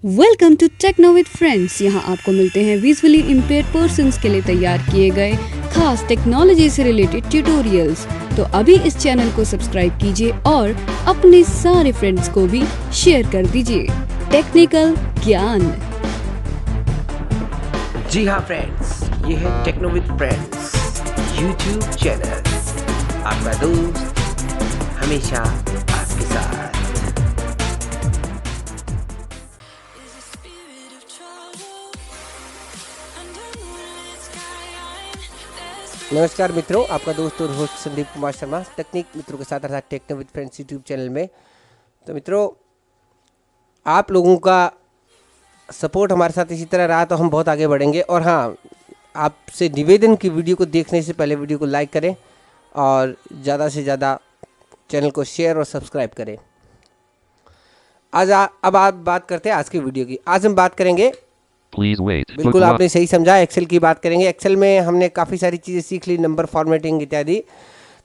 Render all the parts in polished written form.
Welcome to Techno with Friends. यहाँ आपको मिलते हैं विजुअली इम्पेयर्ड पर्सन्स के लिए तैयार किए गए खास टेक्नोलॉजी से रिलेटेड ट्यूटोरियल्स। तो अभी इस चैनल को सब्सक्राइब कीजिए और अपने सारे फ्रेंड्स को भी शेयर कर दीजिए टेक्निकल ज्ञान। जी हाँ फ्रेंड्स, ये है Techno with Friends YouTube channel, आपका दोस्त हमेशा आपके साथ। नमस्कार मित्रों, आपका दोस्त और होस्ट संदीप कुमार शर्मा तकनीक मित्रों के साथ अर्थात Techno with Friends YouTube channel में। तो मित्रों, आप लोगों का सपोर्ट हमारे साथ इसी तरह रहा तो हम बहुत आगे बढ़ेंगे। और हाँ, आपसे निवेदन की वीडियो को देखने से पहले वीडियो को लाइक करें और ज़्यादा से ज़्यादा चैनल को शेयर और सब्सक्राइब करें। अब आप बात करते हैं आज की वीडियो की। आज हम बात करेंगे, बिल्कुल आपने सही समझा, एक्सेल की बात करेंगे। एक्सेल में हमने काफ़ी सारी चीज़ें सीख ली, नंबर फॉर्मेटिंग इत्यादि।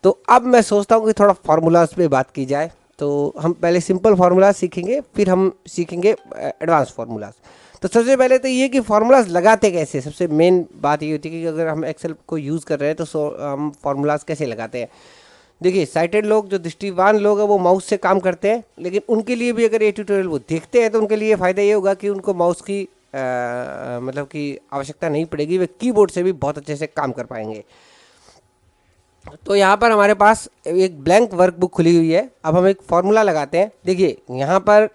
तो अब मैं सोचता हूँ कि थोड़ा फार्मूलाज पे बात की जाए। तो हम पहले सिंपल फार्मूलाज सीखेंगे, फिर हम सीखेंगे एडवांस फार्मूलाज। तो सबसे पहले तो ये कि फार्मूलाज लगाते कैसे, सबसे मेन बात ये होती है कि अगर हम एक्सेल को यूज़ कर रहे हैं तो हम फार्मूलाज कैसे लगाते हैं। देखिए, साइटेड लोग, जो दृष्टिवान लोग हैं, वो माउस से काम करते हैं, लेकिन उनके लिए भी अगर ये ट्यूटोरियल वो देखते हैं तो उनके लिए फ़ायदा ये होगा कि उनको माउस की मतलब कि आवश्यकता नहीं पड़ेगी, वे कीबोर्ड से भी बहुत अच्छे से काम कर पाएंगे। तो यहाँ पर हमारे पास एक ब्लैंक वर्कबुक खुली हुई है। अब हम एक फॉर्मूला लगाते हैं। देखिए, यहाँ पर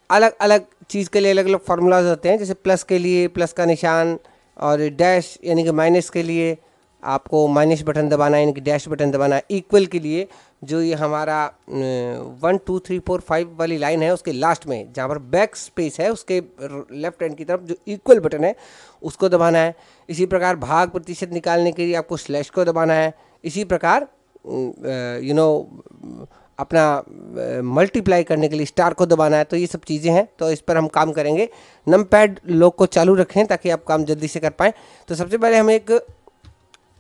अलग अलग चीज़ के लिए अलग अलग फार्मूलाज होते हैं। जैसे प्लस के लिए प्लस का निशान, और डैश यानी कि माइनस के लिए आपको माइनस बटन दबाना है, यानी कि डैश बटन दबाना है। इक्वल के लिए जो ये हमारा 1 2 3 4 5 वाली लाइन है, उसके लास्ट में जहाँ पर बैक स्पेस है, उसके लेफ्ट हैंड की तरफ जो इक्वल बटन है उसको दबाना है। इसी प्रकार भाग प्रतिशत निकालने के लिए आपको स्लैश को दबाना है। इसी प्रकार अपना मल्टीप्लाई करने के लिए स्टार को दबाना है। तो ये सब चीज़ें हैं, तो इस पर हम काम करेंगे। नमपैड लोग को चालू रखें ताकि आप काम जल्दी से कर पाएँ। तो सबसे पहले हम एक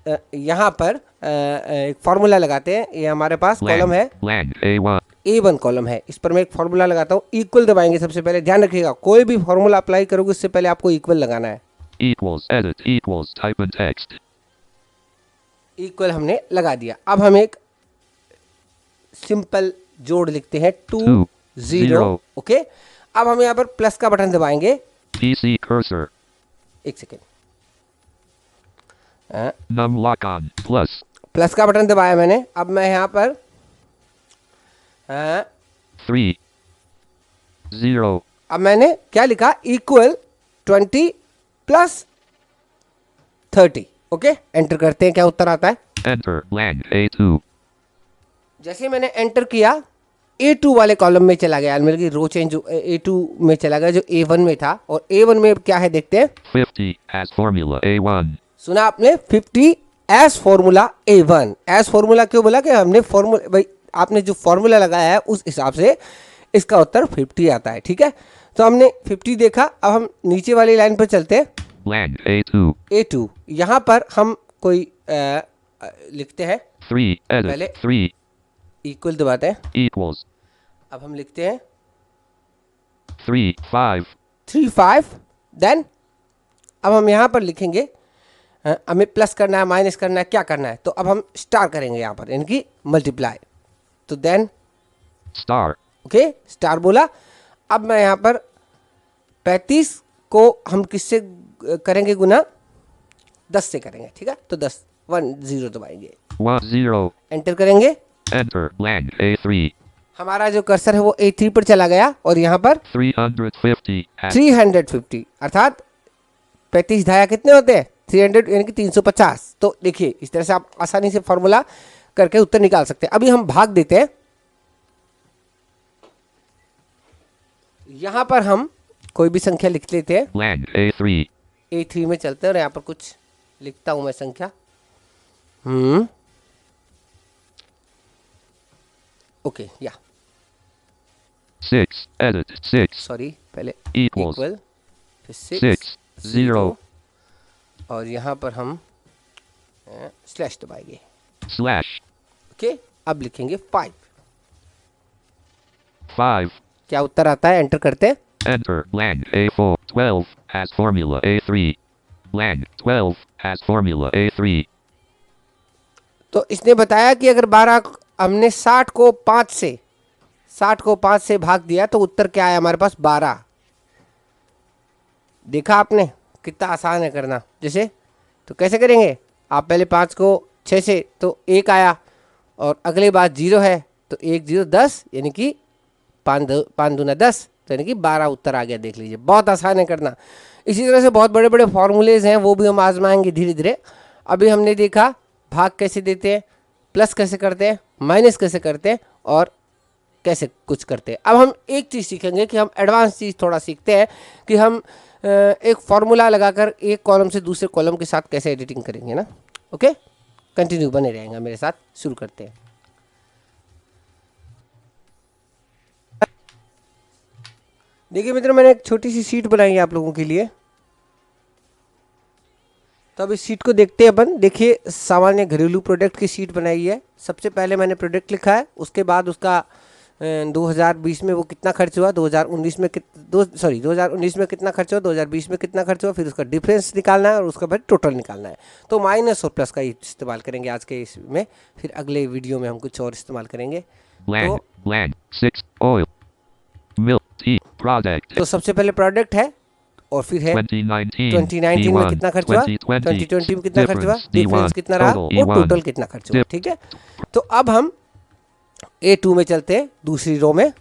यहाँ पर एक फार्मूला लगाते हैं। ये हमारे पास कॉलम है, A1 कॉलम है। इस पर मैं एक फार्मूला लगाता हूँ। इक्वल दबाएंगे सबसे पहले। ध्यान रखिएगा, कोई भी फार्मूला अप्लाई करोगे उससे पहले आपको इक्वल लगाना है। इक्वल हमने लगा दिया। अब हम एक सिंपल जोड़ लिखते हैं, 2 0। ओके, अब हम यहाँ पर प्लस का बटन दबाएंगे। एक सेकेंड, प्लस का बटन दबाया मैंने। अब मैं यहाँ पर 3 0। अब मैंने क्या लिखा, इक्वल 20 प्लस 30। ओके, एंटर करते हैं, क्या उत्तर आता है। Enter blank A2. जैसे मैंने एंटर किया, A2 वाले कॉलम में चला गया, मतलब कि रो चेंज A2 में चला गया जो A1 में था। और A1 में क्या है देखते हैं। 50 as formula A1. सुना आपने, 50 S formula A1। S formula क्यों बोला कि हमने फॉर्मूला, भाई आपने जो फॉर्मूला लगाया है उस हिसाब से इसका उत्तर 50 आता है। ठीक है, तो हमने 50 देखा। अब हम नीचे वाली लाइन पर चलते हैं, Blank A2. A2। यहाँ पर हम कोई लिखते हैं, 3 पहले edit 3 इक्वल दबाते हैं। equals अब हम लिखते हैं 3 5. 3 5। देन अब हम यहाँ पर लिखेंगे, हमें प्लस करना है, माइनस करना है, क्या करना है। तो अब हम स्टार करेंगे यहाँ पर, यानी कि मल्टीप्लाई। तो देन star. ओके, स्टार बोला। अब मैं यहाँ पर 35 को हम किससे करेंगे गुना, 10 से करेंगे। ठीक है, तो 10 1 0 दबाएंगे, 1 0. एंटर करेंगे। Enter blank A3. हमारा जो कर्सर है वो A3 पर चला गया और यहाँ पर 350 as 350, अर्थात 35 धाया कितने होते हैं, 300 यानी कि 350। तो देखिए, इस तरह से आप आसानी से फॉर्मूला करके उत्तर निकाल सकते हैं। अभी हम भाग देते हैं। यहाँ पर हम कोई भी संख्या लिख लेते हैं। blank A3. A3 में चलते हैं और यहाँ पर कुछ लिखता हूँ मैं संख्या। ओके, या 6 edit 6 सॉरी, पहले equals इक्वल, फिर 6 0 और यहाँ पर हम स्लैश दबाएंगे। slash ओके, अब लिखेंगे 5। 5 क्या उत्तर आता है, एंटर करते हैं। Enter blank A4 12 has formula A3 blank 12 has formula A3. तो इसने बताया कि अगर 12 हमने 60 को 5 से भाग दिया तो उत्तर क्या है हमारे पास, 12। देखा आपने कितना आसान है करना। जैसे तो कैसे करेंगे, आप पहले 5 को 6 से तो 1 आया, और अगले बार 0 है तो 1 0 10, यानी कि 5 दूना 10, तो यानी कि 12 उत्तर आ गया। देख लीजिए, बहुत आसान है करना। इसी तरह से बहुत बड़े बड़े फॉर्मूलेज हैं, वो भी हम आजमाएंगे धीरे धीरे। अभी हमने देखा भाग कैसे देते हैं, प्लस कैसे करते हैं, माइनस कैसे करते हैं, और कैसे कुछ करते हैं। अब हम एक चीज़ सीखेंगे कि हम एडवांस चीज़ थोड़ा सीखते हैं कि हम एक फॉर्मूला लगाकर एक कॉलम से दूसरे कॉलम के साथ कैसे एडिटिंग करेंगे ना। ओके, कंटिन्यू बने रहेंगे मेरे साथ। शुरू करते हैं। देखिए मित्रों, मैंने एक छोटी सी शीट बनाई है आप लोगों के लिए। तो अब इस शीट को देखते हैं अपन। देखिए, सामान्य घरेलू प्रोडक्ट की शीट बनाई है। सबसे पहले मैंने प्रोडक्ट लिखा है, उसके बाद उसका 2020 में वो कितना खर्च हुआ, 2019 में 2019 में कितना खर्च हुआ, 2020 में कितना खर्च हुआ, फिर उसका डिफरेंस निकालना है और उसका बाद टोटल निकालना है। तो माइनस और प्लस का इस्तेमाल करेंगे आज के इसमें, फिर अगले वीडियो में हम कुछ और इस्तेमाल करेंगे। तो सबसे पहले प्रोडक्ट है, और फिर है 2019 में कितना खर्च हुआ, 2020 में कितना खर्च हुआ, डिफरेंस कितना रहा, और टोटल कितना खर्च हुआ। ठीक है, तो अब हम A2 में चलते हैं, दूसरी रो में।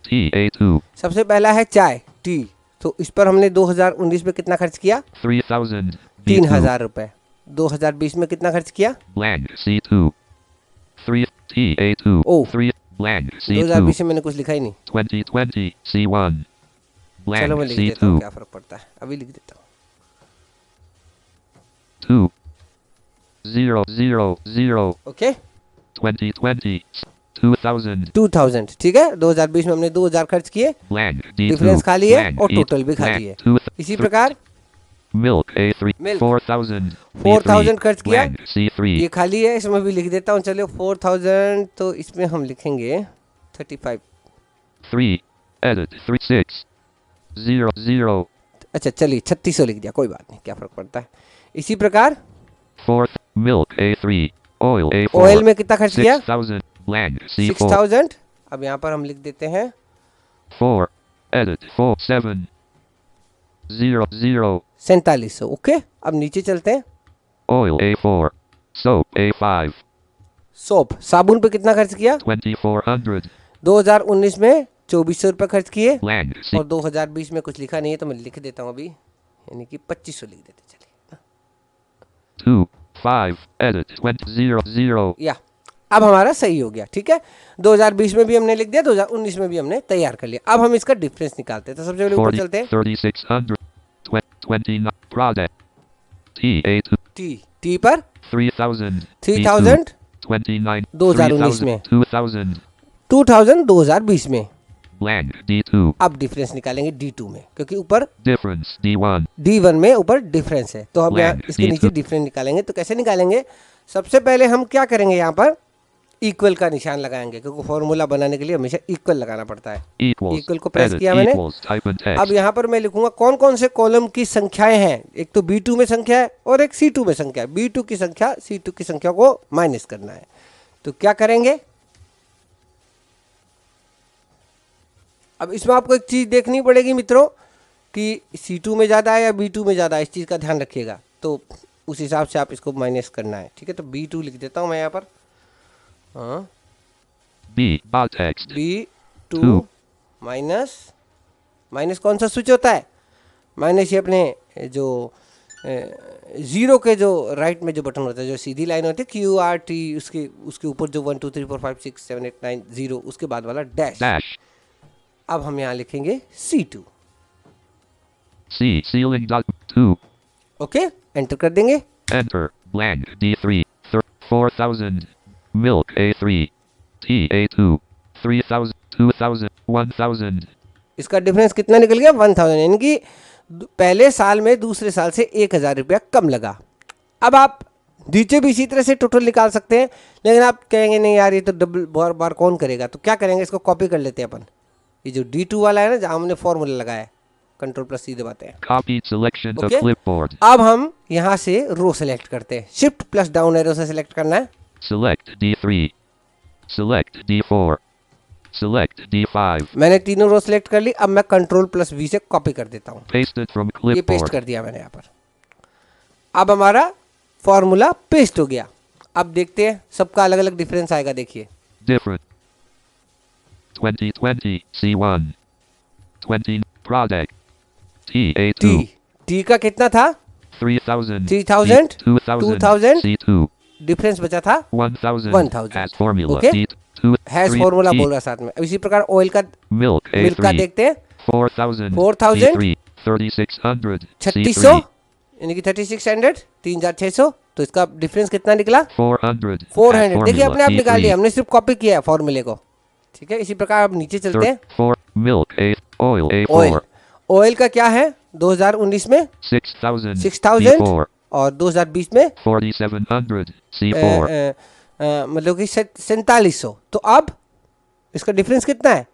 सबसे पहला है चाय, टी। तो इस पर हमने 2019 में कितना खर्च किया, 3,000 रुपए। 2020 में कितना खर्च किया, ओ 2020 में मैंने कुछ लिखा ही नहीं। 2020 C1 चलो मैं लिख देता हूँ, क्या फर्क पड़ता है, अभी लिख देता हूँ। 2000 ओके, 2020 2000 ठीक है। 2020 में हमने 2000 खर्च किए, डिफरेंस खा लिए और टोटल भी खा लिए। इसी प्रकार मिल्क A3 मिल्क 4000 खर्च किया, C3 ये खाली है, इसमें भी लिख देता हूँ। चलो 4000, तो इसमें हम लिखेंगे 35। 3 edit 3600 अच्छा चलिए 3600 लिख दिया, कोई बात नहीं, क्या फर्क पड़ता है। इसी प्रकार 4th milk A3 oil A4 oil में कितना खर्च किया, 6000 blank C4 6000। अब यहाँ पर हम लिख देते हैं 4 edit 4700 4700। ओके, अब नीचे चलते हैं। oil A4 soap A5 soap, साबुन पे कितना खर्च किया, 2400 2019 में 2400 रुपये खर्च किए, blank C और 2020 में कुछ लिखा नहीं है तो मैं लिख देता हूँ अभी, यानी कि 2500 लिख देते। चलिए 2 5 edit 2000 या अब हमारा सही हो गया। ठीक है, 2020 में भी हमने लिख दिया, 2019 में भी हमने तैयार कर लिया। अब हम इसका डिफरेंस निकालते हैं। तो सबसे पहले ऊपर चलते हैं। 3600 29 product TA2 टी पर 3000 3000 2019 में 2000 2020 में blank D2 अब डिफरेंस निकालेंगे D2 में, क्योंकि ऊपर difference D1 D1 में ऊपर डिफरेंस है। तो हम यहाँ Blank इसके नीचे D2 डिफरेंस निकालेंगे। तो कैसे निकालेंगे, सबसे पहले हम क्या करेंगे, यहाँ पर इक्वल का निशान लगाएंगे, क्योंकि फॉर्मूला बनाने के लिए हमेशा इक्वल लगाना पड़ता है। इक्वल को प्रेस किया मैंने। अब यहाँ पर मैं लिखूंगा कौन कौन से कॉलम की संख्याएं हैं। एक तो B2 में संख्या है और एक C2 में संख्या है। B2 की संख्या C2 की संख्या को माइनस करना है। तो क्या करेंगे, अब इसमें आपको एक चीज़ देखनी पड़ेगी मित्रों कि C2 में ज़्यादा है या B2 में ज़्यादा है, इस चीज़ का ध्यान रखिएगा। तो उस हिसाब से आप इसको माइनस करना है। ठीक है, तो B2 लिख देता हूँ मैं यहाँ पर। हाँ, B2 माइनस, माइनस कौन सा स्विच होता है, माइनस ये अपने जो जीरो के जो राइट में जो बटन होता है, जो सीधी लाइन होती है QRT, उसके ऊपर जो 1 2 3 4 5 6 7 8 9 0, उसके बाद वाला डैश। अब हम यहाँ लिखेंगे C2। ceiling dot 2 okay, enter कर देंगे। enter blank D3 4000 milk A3 TA2 3000 2000 1000 इसका डिफरेंस कितना निकल गया, 1000, यानी कि पहले साल में दूसरे साल से 1000 रुपया कम लगा। अब आप नीचे भी इसी तरह से टोटल निकाल सकते हैं, लेकिन आप कहेंगे नहीं यार ये तो डबल बार बार कौन करेगा, तो क्या करेंगे, इसको कॉपी कर लेते हैं अपन। ये जो D2 वाला है ना, जहाँ हमने फॉर्मूला लगाया है, कंट्रोल प्लस C दबाते हैं। Copy selection to Okay? clipboard. अब हम यहाँ से रो सेलेक्ट करते हैं, शिफ्ट प्लस डाउन एरो से सेलेक्ट करना है। Select D3. Select D4. Select D5. मैंने तीनों रो सेलेक्ट कर ली। अब मैं कंट्रोल प्लस V से कॉपी कर देता हूँ। Pasted from ये पेस्ट clipboard. कर दिया मैंने यहाँ पर। अब हमारा फॉर्मूला पेस्ट हो गया। अब देखते हैं सबका अलग अलग डिफरेंस आएगा। देखिए Different. 2020 C1. 20 product. TA2. T का कितना था? 3000. 3000, 2000. 2000, C2. डिफरेंस बचा था 1000. 1000. As formula. Okay? D2. Hash 3 formula T. बोल रहा है साथ में। अब इसी प्रकार ऑयल का, Milk मिल्क का A3. देखते हैं। 4000. 4000. D3. 3600. 3600 C3. यानी कि 3600, 3600। तो इसका डिफरेंस कितना निकला? 400. 400। देखिए अपने आप निकाल लिया, D3. हमने सिर्फ कॉपी किया है फॉर्मूले को। ठीक है, इसी प्रकार अब नीचे चलते हैं। 4 milk A oil oil, A4. Oil का क्या है 2019 में? 6000. 6000 D4. और 2020 में 4700. C4. मतलब कि 4700। तो अब इसका डिफरेंस कितना है?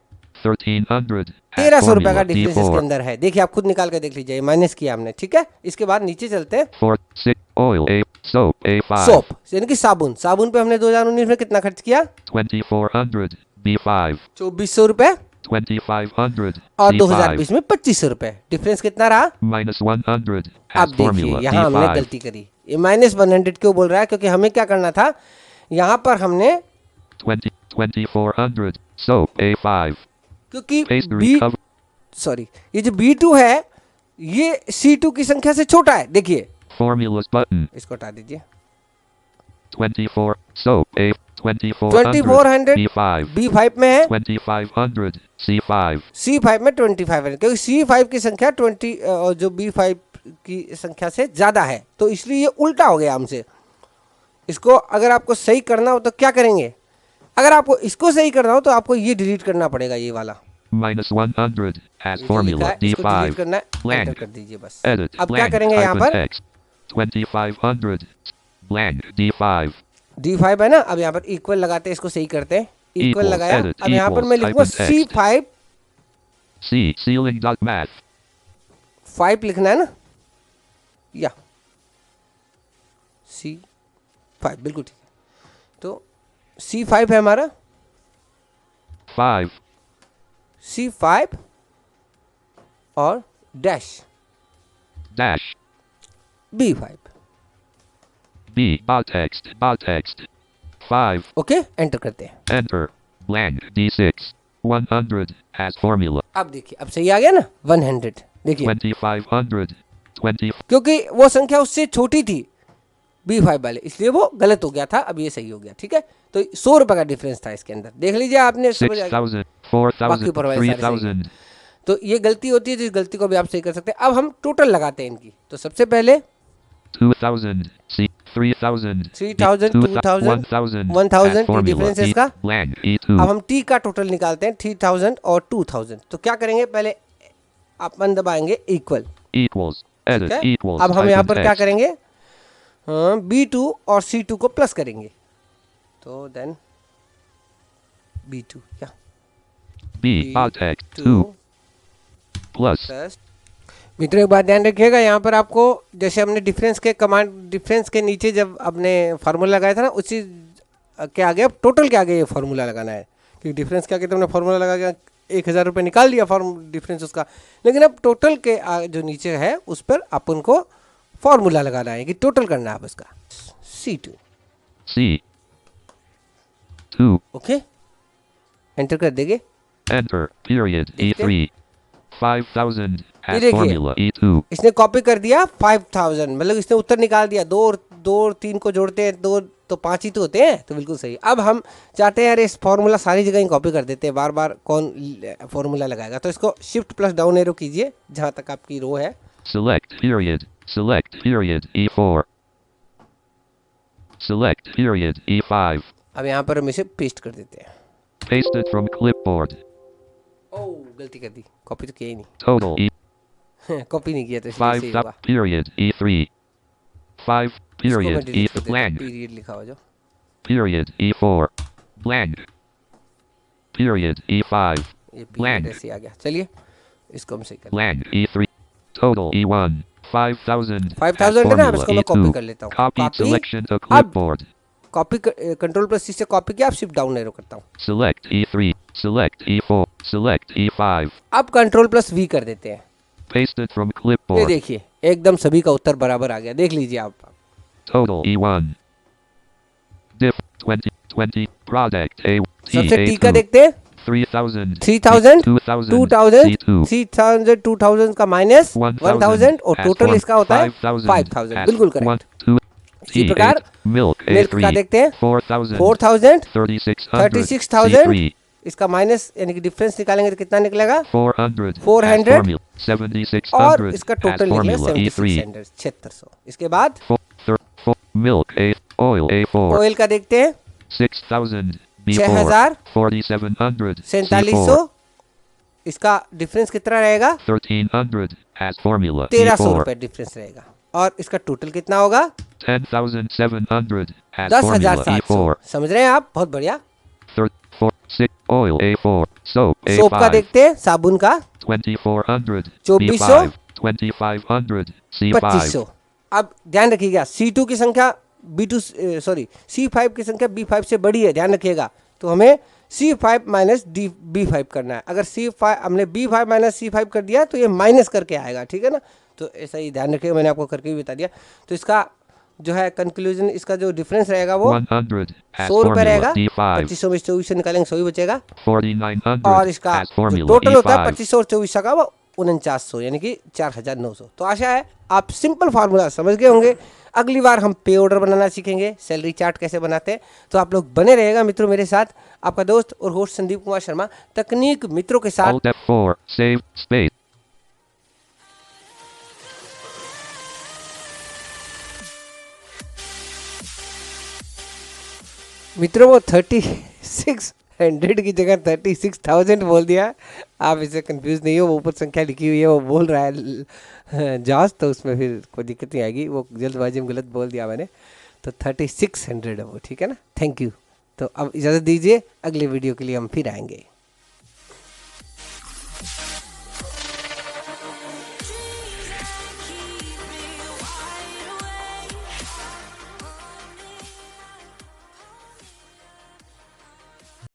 1300. As 1300 रुपए का formula डिफरेंस इसके D4. अंदर है। देखिए आप खुद निकाल के देख लीजिए, माइनस किया हमने। ठीक है, इसके बाद नीचे चलते हैं। 4 6 oil A soap A5. Soap यानी कि साबुन, साबुन पे हमने 2019 में कितना खर्च किया? 2400. B5. 2400 रुपए 2500. और C5. 2020 में 2500 रुपए। डिफरेंस कितना रहा? Minus 100. अब As देखिए formula यहाँ हमने D5. गलती करी। ये माइनस 100 क्यों बोल रहा है? क्योंकि हमें क्या करना था, यहाँ पर हमने 2400. Soap A5. क्योंकि Pastry cover. सॉरी, ये जो B2 है ये C2 की संख्या से छोटा है। देखिए Formulas button. इसको हटा दीजिए। 24 soap A 2400 B5. B5 में है, 2500 C5. C5 में 2500, क्योंकि C5 की संख्या 20 और जो B5 की संख्या से ज़्यादा है, तो इसलिए ये उल्टा हो गया हमसे। इसको अगर आपको सही करना हो तो क्या करेंगे? अगर आपको इसको सही करना हो तो आपको ये डिलीट करना पड़ेगा, ये वाला Minus 100 as ये जो लिखा formula है, इसको डिलीट D5. करना है, Blank. एंटर कर दीजिए बस। Edit अब क्या blank करेंगे यहाँ hyphen पर? text. 2500 blank D5. D5 है ना, अब यहाँ पर इक्वल लगाते हैं, इसको सही करते हैं। इक्वल Equals, लगाया। edit, अब यहाँ पर मैं equals, लिखूंगा hyphen text. C5 C ceiling dot math. 5 लिखना है ना, या C5 बिल्कुल ठीक है। तो C5 है हमारा, 5 C5 और dash dash B5। B bot text 5. Okay, enter करते हैं। Enter blank D6 100 as formula. अब देखिए, अब सही आ गया ना 100। देखिए 2500 20 क्योंकि वो संख्या उससे छोटी थी B5 वाले, इसलिए वो गलत हो गया था। अब ये सही हो गया। ठीक है, तो 100 रुपए का डिफरेंस था इसके अंदर। देख लीजिए आपने, समझ आ गया। 6000 4000 बाकी ऊपर वाले सारे सही 3000. तो ये गलती होती है, जिस गलती को भी आप सही कर सकते हैं। अब हम टोटल लगाते हैं इनकी। तो सबसे पहले 2000 C 3000 3000 2000 1000 formula डिफरेंस है इसका। blank E2. अब हम टी का टोटल निकालते हैं, 3000 और 2000। तो क्या करेंगे, पहले अपन दबाएंगे इक्वल। equals edit ठीक है? equals अब हम यहाँ hyphen पर क्या text. करेंगे, B2 और C2 को प्लस करेंगे। तो देन B2 क्या B bot text 2 plus plus. मित्रों एक बात ध्यान रखिएगा, यहाँ पर आपको जैसे हमने डिफरेंस के कमांड, डिफरेंस के नीचे जब आपने फार्मूला लगाया था ना, उसी के आगे अब टोटल के आगे ये फार्मूला लगाना है। क्योंकि डिफरेंस के आगे तो हमने फार्मूला लगा के 1000 रुपये निकाल दिया डिफरेंस उसका, लेकिन अब टोटल के जो नीचे है उस पर अपन को फार्मूला लगाना है कि टोटल करना है अब उसका। C2 C 2 ओके, एंटर कर देंगे। enter period देखते E3 5000 ये as देखिए। formula E2. इसने कॉपी कर दिया 5000, मतलब इसने उत्तर निकाल दिया। 2 और 3 को जोड़ते हैं 2 तो 5 ही तो होते हैं, तो बिल्कुल सही। अब हम चाहते हैं यार इस फॉर्मूला सारी जगह ही कॉपी कर देते हैं, बार बार कौन फॉर्मूला लगाएगा। तो इसको शिफ्ट प्लस डाउन एरो कीजिए जहाँ तक आपकी रो है। Select period E4. Select period E5. अब यहाँ पर हम इसे पेस्ट कर देते हैं। Pasted from clipboard. ओह गलती कर दी, कॉपी तो किया ही Total E नहीं। कॉपी नहीं किया तो इसलिए 5 सही होगा। period E3. 5 इसको मैं period E delete कर देता हूँ, blank. पीरियड लिखा हो जो। Period E4. Blank. Period E5. ये पीरियड ऐसे आ गया। चलिए इसको हम सही कर Blank E3. Total E1. 5000. 5000 है ना, अब इसको मैं कॉपी E2. कर लेता हूँ। Copy कॉपी, selection to अब clipboard. कॉपी कंट्रोल प्लस सी से कॉपी किया, अब शिफ्ट डाउन एरो करता हूँ। Select E3. Select E4. Select E5. अब कंट्रोल प्लस वी कर देते हैं। Pasted from ये clipboard. देखिए एकदम सभी का उत्तर बराबर आ गया, देख लीजिए आप। Total E1. Diff 2020. Product A. सबसे टी का TA2. देखते हैं, 3000. 3000, 2000. 2000, C2. 3000, 2000 का माइनस 1000 और टोटल इसका होता है 5000। बिल्कुल करेक्ट। इसी प्रकार मिल्क का देखते हैं, 4000, 4000, 36,000, 36,000, इसका माइनस यानी कि डिफरेंस निकालेंगे तो कितना निकलेगा 400, 400, 7600, और इसका टोटल निकलेगा 7600, 7600। इसके बाद मिल्क ऑयल A4, ऑयल का देखते हैं, 6000, B4, 6000, 4700, 4700, इसका डिफरेंस कितना रहेगा 1300 as formula 1300 E4, रुपए डिफरेंस रहेगा। और इसका टोटल कितना होगा 10,700 as 10,700। formula E4, समझ रहे हैं आप, बहुत बढ़िया। 6 oil A4, soap सोप का A5, देखते हैं, साबुन का 2400, 2400, B5, 2500, C5, 2500। अब ध्यान रखिएगा C2 की संख्या B2 सॉरी C5 की संख्या B5 से बड़ी है, ध्यान रखिएगा। तो हमें C5 माइनस B5 करना है। अगर C5 हमने B5 माइनस C5 कर दिया तो ये माइनस करके आएगा, ठीक है ना। तो ऐसा ही ध्यान रखिएगा, मैंने आपको करके भी बता दिया। तो इसका जो है कंक्लूजन, इसका जो डिफरेंस रहेगा वो 100 as 100 रुपये formula रहेगा। D5, 2500 में 24 से निकालेंगे 100 ही बचेगा। 4900 और इसका as जो formula टोटल होता है E5, 2500 और 2400 का वो 4900 यानी कि 4900। तो आशा है आप सिंपल फार्मूला समझ गए होंगे। अगली बार हम पे ऑर्डर बनाना सीखेंगे, सैलरी चार्ट कैसे बनाते हैं। तो आप लोग बने रहेगा मित्रों मेरे साथ। आपका दोस्त और होस्ट संदीप कुमार शर्मा, तकनीक मित्रों के साथ। Alt F4, save, space. मित्रों वो 3600 की जगह 36,000 बोल दिया। आप इससे कंफ्यूज नहीं हो, वो ऊपर संख्या लिखी हुई है, वो बोल रहा है जॉस, तो उसमें फिर कोई दिक्कत नहीं आएगी। वो जल्दबाजी में गलत बोल दिया मैंने, तो 3600 है वो, ठीक है ना। Thank you. तो अब इजाज़त दीजिए, अगले वीडियो के लिए हम फिर आएंगे।